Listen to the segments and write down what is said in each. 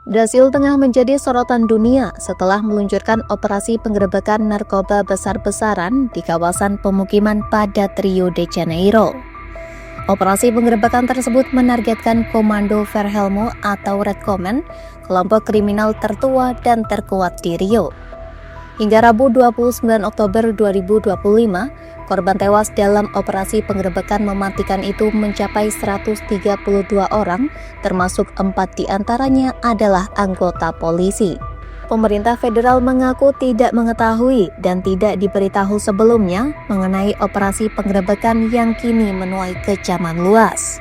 Brasil tengah menjadi sorotan dunia setelah meluncurkan operasi penggerebekan narkoba besar-besaran di kawasan pemukiman padat Rio de Janeiro. Operasi penggerebekan tersebut menargetkan Komando Verhelmo atau Red Command, kelompok kriminal tertua dan terkuat di Rio. Hingga Rabu 29 Oktober 2025, korban tewas dalam operasi penggerebekan mematikan itu mencapai 132 orang, termasuk 4 diantaranya adalah anggota polisi. Pemerintah federal mengaku tidak mengetahui dan tidak diberitahu sebelumnya mengenai operasi penggerebekan yang kini menuai kecaman luas.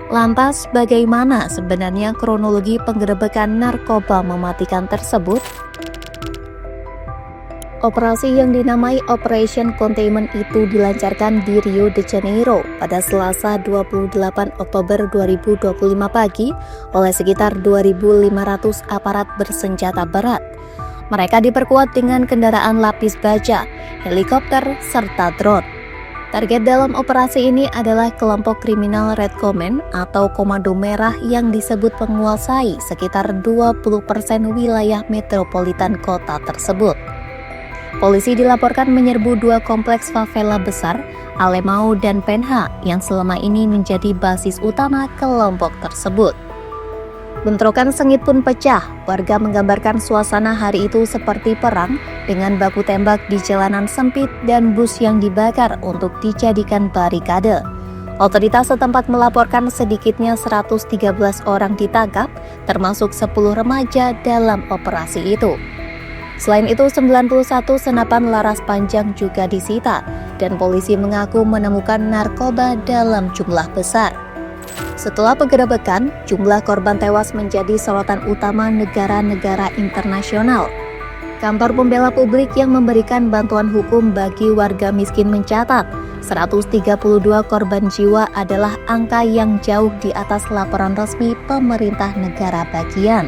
Lantas, bagaimana sebenarnya kronologi penggerebekan narkoba mematikan tersebut? Operasi yang dinamai Operation Containment itu dilancarkan di Rio de Janeiro pada Selasa 28 Oktober 2025 pagi oleh sekitar 2.500 aparat bersenjata berat. Mereka diperkuat dengan kendaraan lapis baja, helikopter, serta drone. Target dalam operasi ini adalah kelompok kriminal Red Command atau Komando Merah yang disebut menguasai sekitar 20% wilayah metropolitan kota tersebut. Polisi dilaporkan menyerbu 2 kompleks favela besar, Alemão dan Penha, yang selama ini menjadi basis utama kelompok tersebut. Bentrokan sengit pun pecah. Warga menggambarkan suasana hari itu seperti perang dengan baku tembak di jalanan sempit dan bus yang dibakar untuk dijadikan barikade. Otoritas setempat melaporkan sedikitnya 113 orang ditangkap, termasuk 10 remaja dalam operasi itu. Selain itu, 91 senapan laras panjang juga disita, dan polisi mengaku menemukan narkoba dalam jumlah besar. Setelah penggerebekan, jumlah korban tewas menjadi sorotan utama negara-negara internasional. Kantor Pembela Publik yang memberikan bantuan hukum bagi warga miskin mencatat, 132 korban jiwa adalah angka yang jauh di atas laporan resmi pemerintah negara bagian.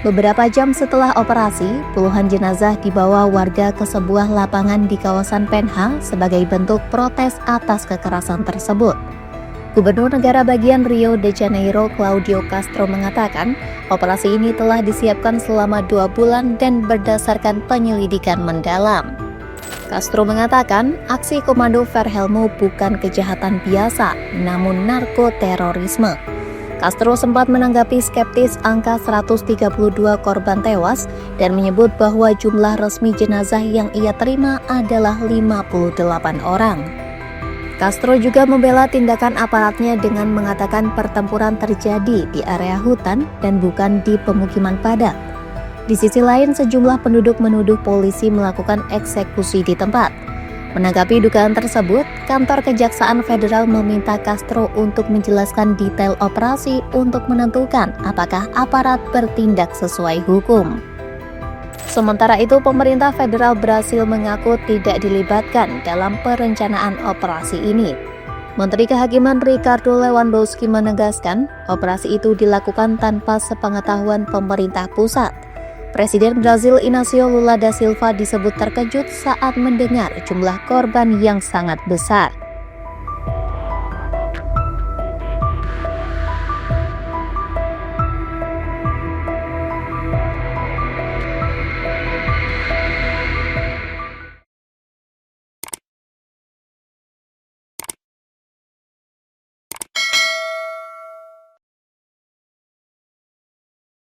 Beberapa jam setelah operasi, puluhan jenazah dibawa warga ke sebuah lapangan di kawasan Penha sebagai bentuk protes atas kekerasan tersebut. Gubernur negara bagian Rio de Janeiro, Claudio Castro, mengatakan operasi ini telah disiapkan selama 2 bulan dan berdasarkan penyelidikan mendalam. Castro mengatakan aksi Komando Verhelmo bukan kejahatan biasa, namun narkoterorisme. Castro sempat menanggapi skeptis angka 132 korban tewas dan menyebut bahwa jumlah resmi jenazah yang ia terima adalah 58 orang. Castro juga membela tindakan aparatnya dengan mengatakan pertempuran terjadi di area hutan dan bukan di pemukiman padat. Di sisi lain, sejumlah penduduk menuduh polisi melakukan eksekusi di tempat. Menanggapi dugaan tersebut, kantor Kejaksaan Federal meminta Castro untuk menjelaskan detail operasi untuk menentukan apakah aparat bertindak sesuai hukum. Sementara itu, pemerintah federal Brasil mengaku tidak dilibatkan dalam perencanaan operasi ini. Menteri Kehakiman Ricardo Lewandowski menegaskan, operasi itu dilakukan tanpa sepengetahuan pemerintah pusat. Presiden Brasil Inácio Lula da Silva disebut terkejut saat mendengar jumlah korban yang sangat besar.